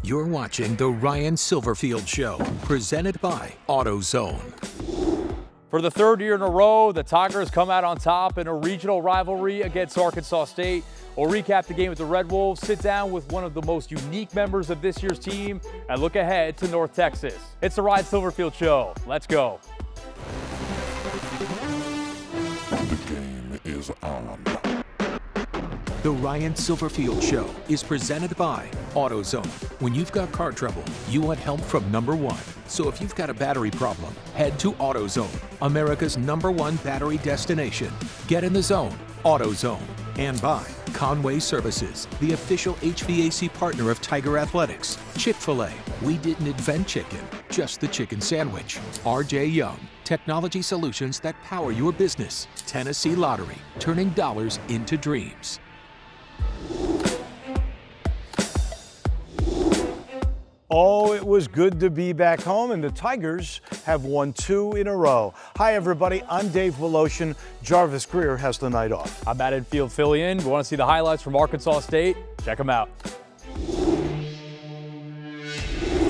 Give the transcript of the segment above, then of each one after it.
You're watching The Ryan Silverfield Show, presented by AutoZone. For the third year in a row, the Tigers come out on top in a regional rivalry against Arkansas State. We'll recap the game with the Red Wolves, sit down with one of the most unique members of this year's team, and look ahead to North Texas. It's the Ryan Silverfield Show. Let's go. The game is on. The Ryan Silverfield Show is presented by AutoZone. When you've got car trouble, you want help from number one. So if you've got a battery problem, head to AutoZone, America's #1 battery destination. Get in the zone, AutoZone. And by Conway Services, the official HVAC partner of Tiger Athletics. Chick-fil-A, we didn't invent chicken, just the chicken sandwich. RJ Young, technology solutions that power your business. Tennessee Lottery, turning dollars into dreams. Oh, it was good to be back home, and the Tigers have won 2 in a row. Hi, everybody. I'm Dave Woloshin. Jarvis Greer has the night off. I'm at infield fill-in. You want to see the highlights from Arkansas State? Check them out.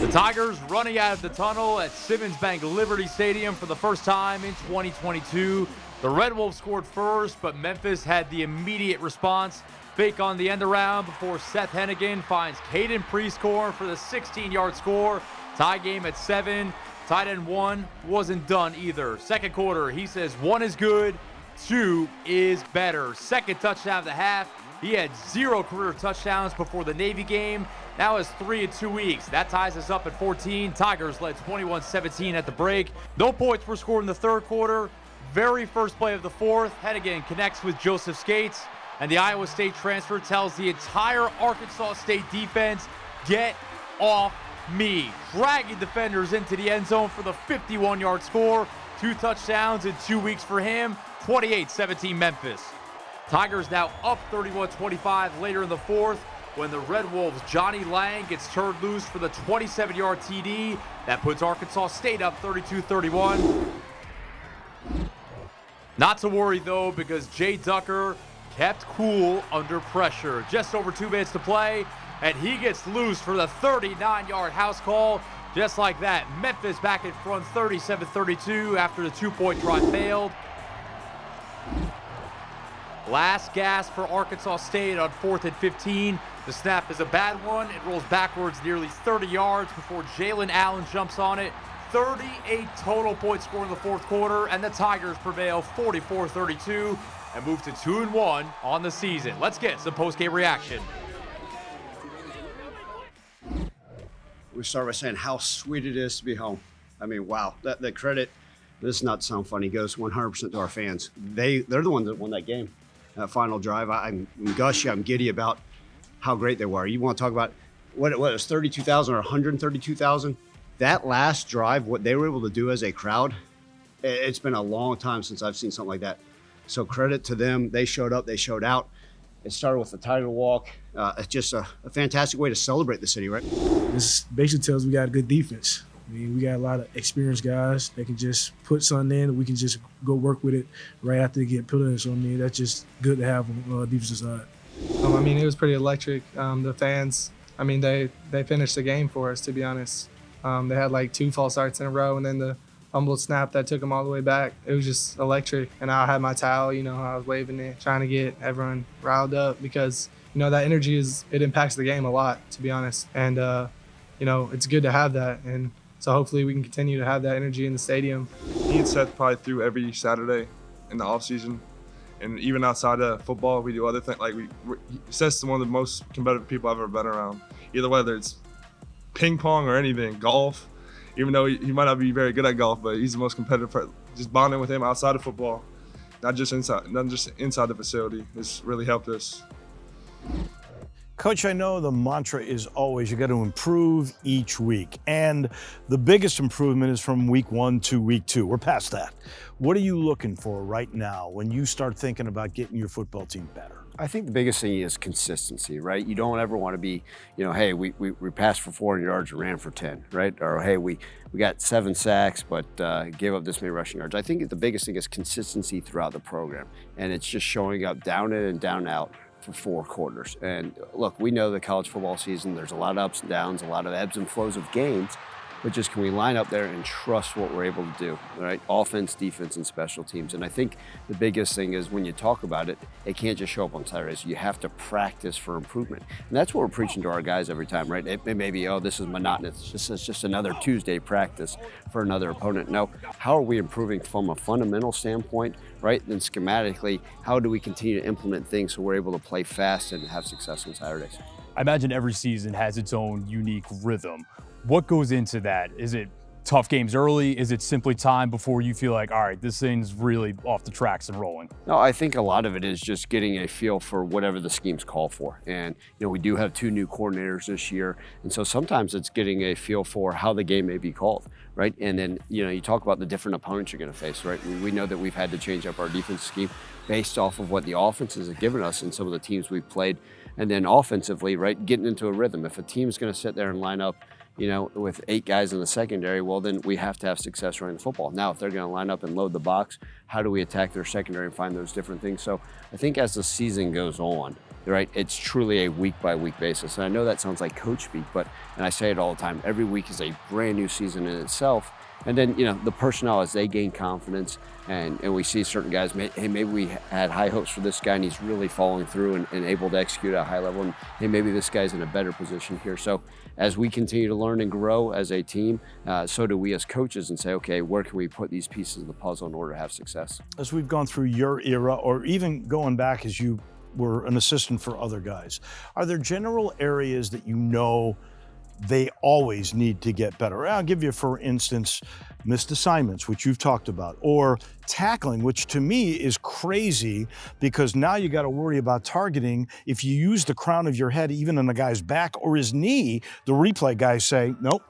The Tigers running out of the tunnel at Simmons Bank Liberty Stadium for the first time in 2022. The Red Wolves scored first, but Memphis had the immediate response. Fake on the end around before Seth Hennigan finds Caden Prieskorn for the 16-yard score. Tie game at 7. Tight end 1 wasn't done either. Second quarter, he says 1 is good, 2 is better. Second touchdown of the half. He had 0 career touchdowns before the Navy game. Now has 3 in 2 weeks. That ties us up at 14. Tigers led 21-17 at the break. No points were scored in the third quarter. Very first play of the fourth. Hennigan connects with Joseph Skates. And the Iowa State transfer tells the entire Arkansas State defense, get off me. Dragging defenders into the end zone for the 51-yard score. 2 touchdowns in 2 weeks for him. 28-17 Memphis. Tigers now up 31-25 later in the fourth when the Red Wolves' Johnny Lang gets turned loose for the 27-yard TD. That puts Arkansas State up 32-31. Not to worry, though, because Jay Ducker kept cool under pressure. Just over 2 minutes to play, and he gets loose for the 39-yard house call. Just like that, Memphis back in front 37-32 after the 2-point try failed. Last gasp for Arkansas State on 4th and 15. The snap is a bad one. It rolls backwards nearly 30 yards before Jalen Allen jumps on it. 38 total points scored in the fourth quarter, and the Tigers prevail 44-32. And move to 2-1 on the season. Let's get some post-game reaction. We start by saying how sweet it is to be home. I mean, wow, the credit, this is not to sound funny, goes 100% to our fans. They're the ones that won that game, that final drive. I'm gushy, I'm giddy about how great they were. You want to talk about what it was, 32,000 or 132,000? That last drive, what they were able to do as a crowd, it's been a long time since I've seen something like that. So credit to them. They showed up. They showed out. It started with the title walk. It's just a fantastic way to celebrate the city, right? This basically tells us we got a good defense. I mean, we got a lot of experienced guys that can just put something in. We can just go work with it right after they get put in. So, I mean, that's just good to have on the defensive side. I mean, it was pretty electric. The fans, I mean, they finished the game for us, to be honest. They had like 2 false starts in a row, and then the fumbled snap that took them all the way back. It was just electric. And I had my towel, I was waving it, trying to get everyone riled up because, that energy it impacts the game a lot, to be honest. And, it's good to have that. And so hopefully we can continue to have that energy in the stadium. Me and Seth probably through every Saturday in the off season. And even outside of football, we do other things. Like Seth's one of the most competitive people I've ever been around. Either whether it's ping pong or anything, golf. Even though he might not be very good at golf, but he's the most competitive person. Just bonding with him outside of football, not just inside the facility. It's really helped us. Coach, I know the mantra is always you got to improve each week. And the biggest improvement is from week 1 to week 2. We're past that. What are you looking for right now when you start thinking about getting your football team better? I think the biggest thing is consistency, right? You don't ever want to be, hey, we passed for 400 yards and ran for 10, right? Or, hey, we got 7 sacks but gave up this many rushing yards. I think the biggest thing is consistency throughout the program. And it's just showing up down in and down out for 4 quarters. And look, we know the college football season, there's a lot of ups and downs, a lot of ebbs and flows of games, but just can we line up there and trust what we're able to do, right? Offense, defense, and special teams. And I think the biggest thing is when you talk about it, it can't just show up on Saturdays. You have to practice for improvement. And that's what we're preaching to our guys every time, right? It may be, oh, this is monotonous. It's just another Tuesday practice for another opponent. No, how are we improving from a fundamental standpoint, right? Then schematically, how do we continue to implement things so we're able to play fast and have success on Saturdays? I imagine every season has its own unique rhythm. What goes into that? Is it tough games early? Is it simply time before you feel like, all right, this thing's really off the tracks and rolling? No, I think a lot of it is just getting a feel for whatever the schemes call for. And, we do have 2 new coordinators this year. And so sometimes it's getting a feel for how the game may be called, right? And then, you talk about the different opponents you're going to face, right? We know that we've had to change up our defense scheme based off of what the offenses have given us and some of the teams we've played. And then offensively, right, getting into a rhythm. If a team's going to sit there and line up, with 8 guys in the secondary, well, then we have to have success running the football. Now, if they're going to line up and load the box, how do we attack their secondary and find those different things? So I think as the season goes on, right, it's truly a week-by-week basis. And I know that sounds like coach speak, and I say it all the time, every week is a brand new season in itself. And then, the personnel, as they gain confidence and we see certain guys, hey, maybe we had high hopes for this guy and he's really following through and able to execute at a high level. And hey, maybe this guy's in a better position here. So as we continue to learn and grow as a team, so do we as coaches and say, okay, where can we put these pieces of the puzzle in order to have success? As we've gone through your era, or even going back as you were an assistant for other guys, are there general areas that they always need to get better? I'll give you, for instance, missed assignments, which you've talked about, or tackling, which to me is crazy because now you got to worry about targeting. If you use the crown of your head, even on the guy's back or his knee, the replay guys say, nope,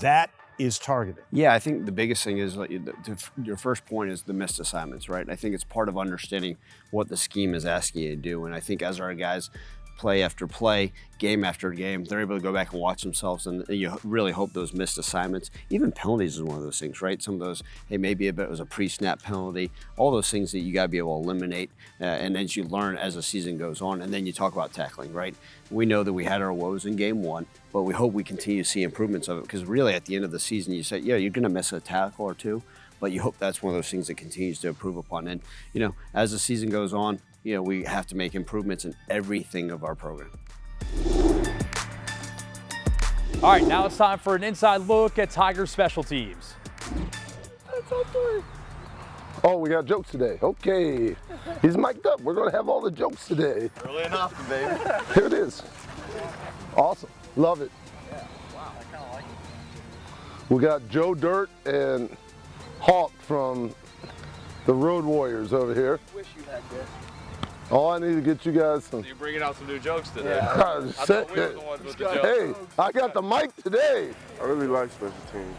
that is targeting. Yeah, I think the biggest thing is your first point is the missed assignments, right? I think it's part of understanding what the scheme is asking you to do. And I think as our guys play after play, game after game, they're able to go back and watch themselves, and you really hope those missed assignments, even penalties is one of those things, right? Some of those, hey, maybe it was a pre-snap penalty, all those things that you got to be able to eliminate, and as you learn as the season goes on. And then you talk about tackling, right? We know that we had our woes in game 1, but we hope we continue to see improvements of it, because really at the end of the season, you say, yeah, you're going to miss a tackle or 2, but you hope that's one of those things that continues to improve upon. And, as the season goes on, we have to make improvements in everything of our program. All right, now it's time for an inside look at Tiger special teams. Oh, we got jokes today. Okay. He's mic'd up. We're going to have all the jokes today. Early and often, baby. Here it is. Awesome. Love it. Yeah, wow, I kind of like it. We got Joe Dirt and Hawk from the Road Warriors over here. Wish you had this. Oh, I need to get you guys some. So you're bringing out some new jokes today. Yeah. I thought we were the ones with the jokes. Hey, I got the mic today. I really like special teams.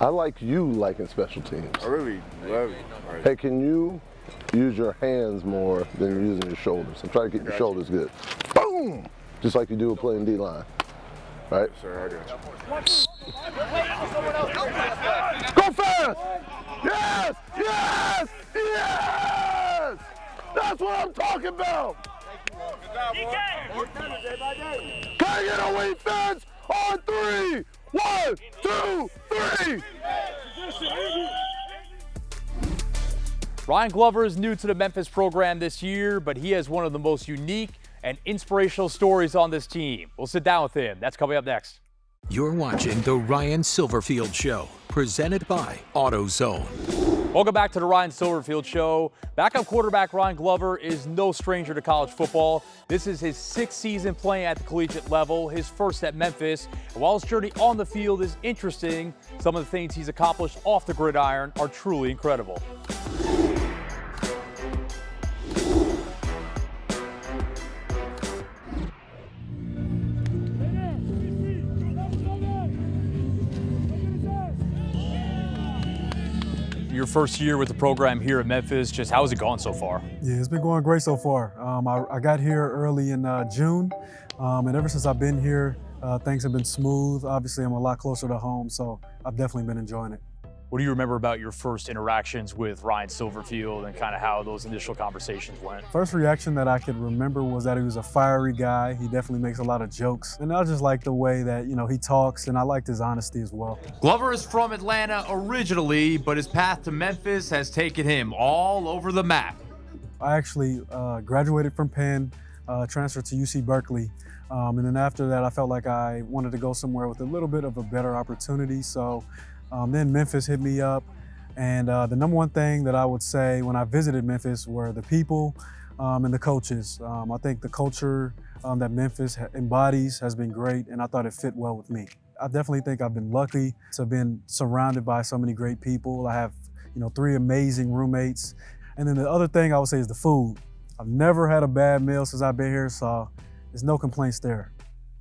I like you liking special teams. I really love it. Hey, can you use your hands more than you're using your shoulders? I'm trying to get your shoulders good. Boom! Just like you do with playing D-line. Right? Yes, sir, I got you. Go fast! Yes! Yes! Yes! That's what I'm talking about! Can I get a wing fence on 3? 1, 2, 3! Ryan Glover is new to the Memphis program this year, but he has one of the most unique and inspirational stories on this team. We'll sit down with him. That's coming up next. You're watching The Ryan Silverfield Show, presented by AutoZone. Welcome back to The Ryan Silverfield Show. Backup quarterback Ryan Glover is no stranger to college football. This is his 6th season playing at the collegiate level, his first at Memphis. And while his journey on the field is interesting, some of the things he's accomplished off the gridiron are truly incredible. Your first year with the program here at Memphis, just how has it gone so far? Yeah, it's been going great so far. I got here early in June, and ever since I've been here, things have been smooth. Obviously, I'm a lot closer to home, so I've definitely been enjoying it. What do you remember about your first interactions with Ryan Silverfield and kind of how those initial conversations went? First reaction that I could remember was that he was a fiery guy. He definitely makes a lot of jokes. And I just like the way that, he talks, and I liked his honesty as well. Glover is from Atlanta originally, but his path to Memphis has taken him all over the map. I actually graduated from Penn, transferred to UC Berkeley. And then after that, I felt like I wanted to go somewhere with a little bit of a better opportunity. So then Memphis hit me up. And the number one thing that I would say when I visited Memphis were the people and the coaches. I think the culture that Memphis embodies has been great, and I thought it fit well with me. I definitely think I've been lucky to have been surrounded by so many great people. I have, 3 amazing roommates. And then the other thing I would say is the food. I've never had a bad meal since I've been here, so there's no complaints there.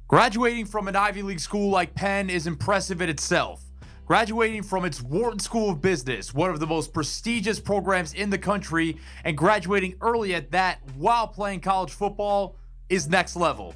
Graduating from an Ivy League school like Penn is impressive in itself. Graduating from its Wharton School of Business, one of the most prestigious programs in the country, and graduating early at that while playing college football is next level.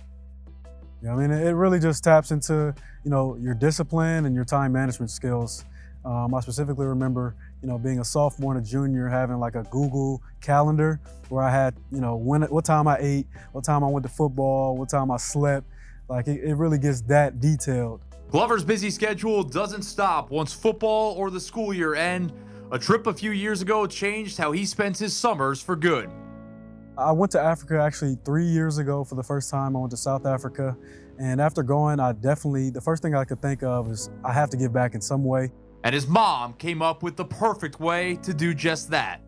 Yeah, it really just taps into, your discipline and your time management skills. I specifically remember, being a sophomore and a junior, having like a Google calendar where I had, what time I ate, what time I went to football, what time I slept. Like it really gets that detailed. Glover's busy schedule doesn't stop once football or the school year end. A trip a few years ago changed how he spends his summers for good. I went to Africa actually 3 years ago for the first time. I went to South Africa. And after going, the first thing I could think of is I have to give back in some way. And his mom came up with the perfect way to do just that.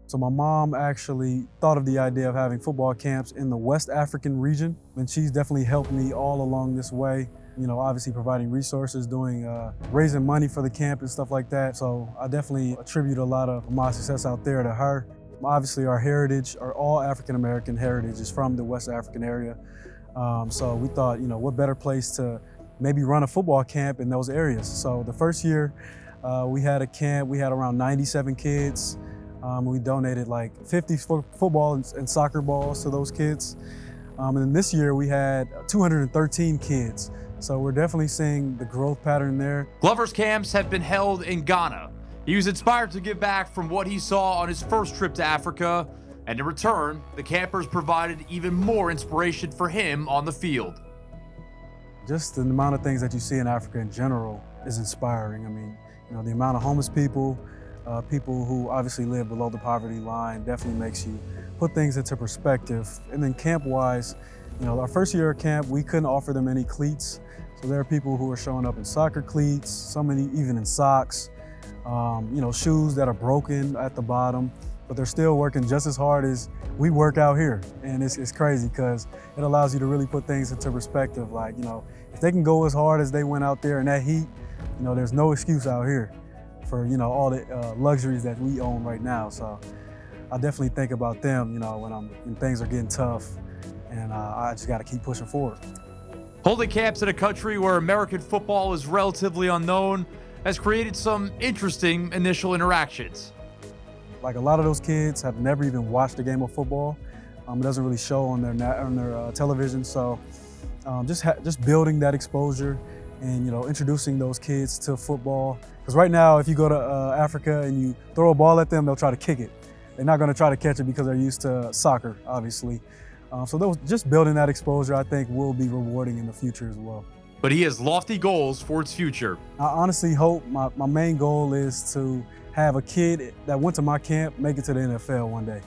So my mom actually thought of the idea of having football camps in the West African region. And she's definitely helped me all along this way. Obviously providing resources, raising money for the camp and stuff like that. So I definitely attribute a lot of my success out there to her. Obviously our heritage, our all African-American heritage is from the West African area. So we thought, what better place to maybe run a football camp in those areas. So the first year we had a camp, we had around 97 kids. We donated like 50 football and soccer balls to those kids. And then this year we had 213 kids. So we're definitely seeing the growth pattern there. Glover's camps have been held in Ghana. He was inspired to give back from what he saw on his first trip to Africa. And in return, the campers provided even more inspiration for him on the field. Just the amount of things that you see in Africa in general is inspiring. The amount of homeless people, people who obviously live below the poverty line definitely makes you put things into perspective. And then camp-wise, our first year at camp, we couldn't offer them any cleats. So there are people who are showing up in soccer cleats, so many even in socks, shoes that are broken at the bottom, but they're still working just as hard as we work out here. And it's crazy because it allows you to really put things into perspective. Like, if they can go as hard as they went out there in that heat, there's no excuse out here for, all the luxuries that we own right now. So I definitely think about them, when things are getting tough, and I just got to keep pushing forward. Holding camps in a country where American football is relatively unknown has created some interesting initial interactions. Like a lot of those kids have never even watched a game of football. It doesn't really show on their television. So just building that exposure and introducing those kids to football. Because right now, if you go to Africa and you throw a ball at them, they'll try to kick it. They're not going to try to catch it because they're used to soccer, obviously. So just building that exposure, I think, will be rewarding in the future as well. But he has lofty goals for its future. I honestly hope my main goal is to have a kid that went to my camp make it to the NFL one day.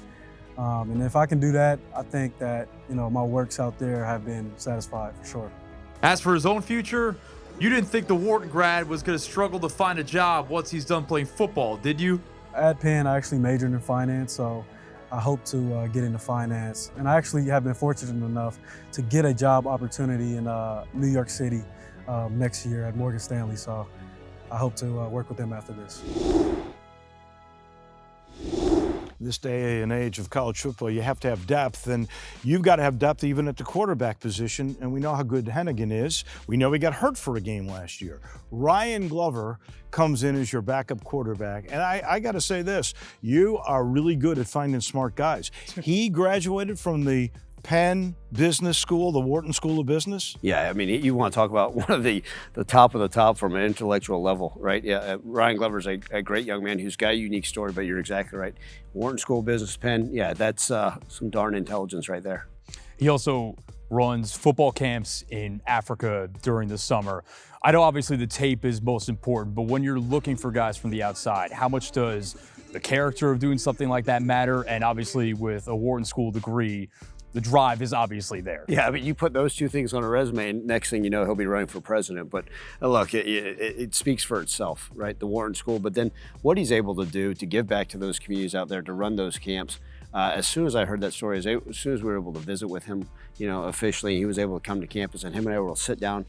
And if I can do that, I think that my works out there have been satisfied for sure. As for his own future, you didn't think the Wharton grad was going to struggle to find a job once he's done playing football, did you? At Penn, I actually majored in finance, so I hope to get into finance. And I actually have been fortunate enough to get a job opportunity in New York City next year at Morgan Stanley. So I hope to work with them after this. This day and age of college football, you have to have depth, and you've got to have depth even at the quarterback position, and we know how good Hennigan is. We know he got hurt for a game last year. Ryan Glover comes in as your backup quarterback, and I got to say this, you are really good at finding smart guys. He graduated from the Penn Business School, the Wharton School of Business? Yeah, I mean, you want to talk about one of the top of the top from an intellectual level, right? Yeah, Ryan Glover's a great young man who's got a unique story, but you're exactly right. Wharton School of Business, Penn, yeah, that's some darn intelligence right there. He also runs football camps in Africa during the summer. I know obviously the tape is most important, but when you're looking for guys from the outside, how much does the character of doing something like that matter? And obviously with a Wharton School degree, the drive is obviously there. Yeah, I mean, you put those two things on a resume, and next thing you know, he'll be running for president. But look, it speaks for itself, right? The Wharton School, but then what he's able to do to give back to those communities out there, to run those camps. As soon as I heard that story, as soon as we were able to visit with him, officially, he was able to come to campus, and him and I were able to sit down,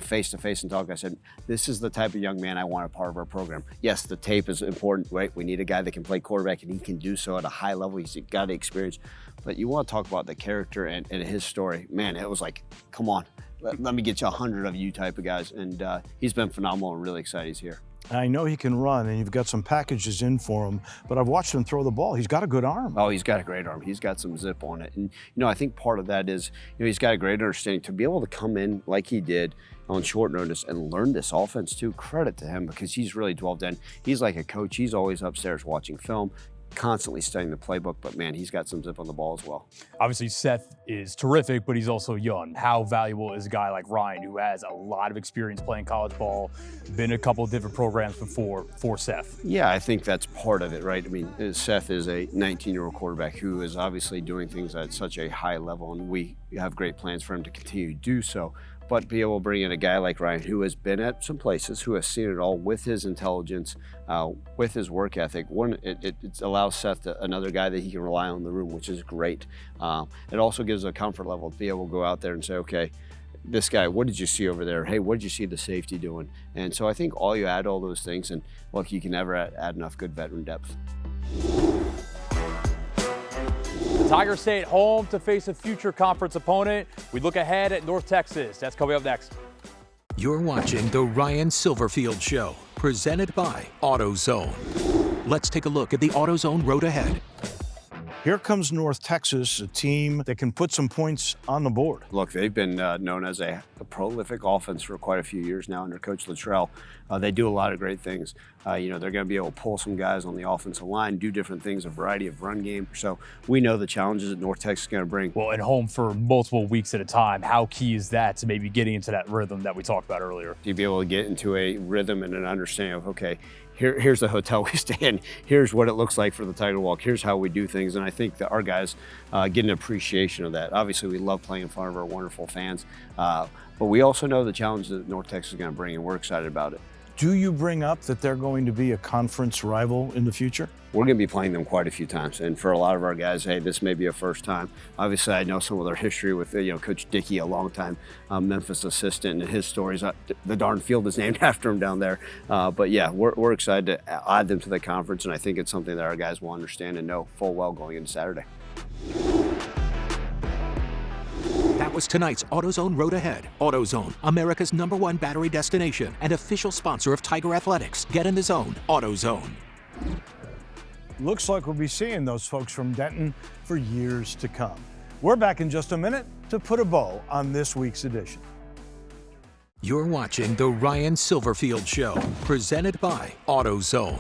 face to face and talk. I said, this is the type of young man I want a part of our program. Yes, the tape is important, right? We need a guy that can play quarterback, and he can do so at a high level. He's got the experience. But you want to talk about the character and his story. Man, it was like, come on, let me get you 100 of you type of guys. And he's been phenomenal and really excited he's here. I know he can run, and you've got some packages in for him, but I've watched him throw the ball. He's got a good arm. Oh, he's got a great arm. He's got some zip on it. And, I think part of that is, he's got a great understanding to be able to come in like he did on short notice and learn this offense too. Credit to him, because he's really dwelled in. He's like a coach. He's always upstairs watching film, constantly studying the playbook, but man, he's got some zip on the ball as well. Obviously, Seth is terrific, but he's also young. How valuable is a guy like Ryan, who has a lot of experience playing college ball, been a couple of different programs before, for Seth? Yeah, I think that's part of it, right? I mean, Seth is a 19-year-old quarterback who is obviously doing things at such a high level, and we have great plans for him to continue to do so. But be able to bring in a guy like Ryan, who has been at some places, who has seen it all, with his intelligence, with his work ethic. It allows Seth another guy that he can rely on in the room, which is great. It also gives a comfort level to be able to go out there and say, okay, this guy, what did you see over there? Hey, what did you see the safety doing? And so I think you add all those things, and look, you can never add enough good veteran depth. The Tigers stay at home to face a future conference opponent. We look ahead at North Texas. That's coming up next. You're watching The Ryan Silverfield Show, presented by AutoZone. Let's take a look at the AutoZone road ahead. Here comes North Texas, a team that can put some points on the board. Look, they've been known as a prolific offense for quite a few years now under Coach Luttrell. They do a lot of great things. They're going to be able to pull some guys on the offensive line, do different things, a variety of run game. So we know the challenges that North Texas is going to bring. Well, and home for multiple weeks at a time, how key is that to maybe getting into that rhythm that we talked about earlier? To be able to get into a rhythm and an understanding of, okay, here's the hotel we stay in. Here's what it looks like for the Tiger Walk. Here's how we do things. And I think that our guys get an appreciation of that. Obviously, we love playing in front of our wonderful fans, but we also know the challenge that North Texas is going to bring, and we're excited about it. Do you bring up that they're going to be a conference rival in the future? We're going to be playing them quite a few times, and for a lot of our guys, hey, this may be a first time. Obviously, I know some of their history with Coach Dickey, a long-time Memphis assistant, and his stories. The darn field is named after him down there. But yeah, we're excited to add them to the conference, and I think it's something that our guys will understand and know full well going into Saturday. That was tonight's AutoZone Road Ahead. AutoZone, America's #1 battery destination and official sponsor of Tiger Athletics. Get in the zone. AutoZone. Looks like we'll be seeing those folks from Denton for years to come. We're back in just a minute to put a bow on this week's edition. You're watching The Ryan Silverfield Show, presented by AutoZone.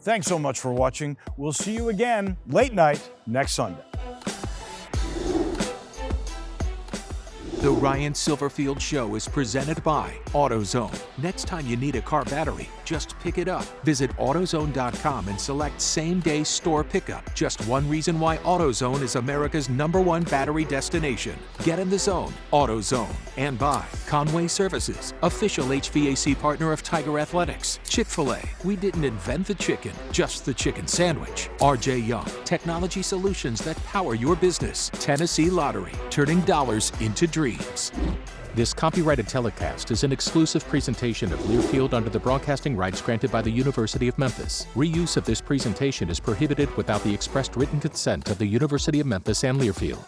Thanks so much for watching. We'll see you again late night next Sunday. The Ryan Silverfield Show is presented by AutoZone. Next time you need a car battery, just pick it up. Visit AutoZone.com and select same-day store pickup. Just one reason why AutoZone is America's #1 battery destination. Get in the zone. AutoZone. And by Conway Services, official HVAC partner of Tiger Athletics. Chick-fil-A. We didn't invent the chicken, just the chicken sandwich. RJ Young. Technology solutions that power your business. Tennessee Lottery. Turning dollars into dreams. This copyrighted telecast is an exclusive presentation of Learfield under the broadcasting rights granted by the University of Memphis. Reuse of this presentation is prohibited without the expressed written consent of the University of Memphis and Learfield.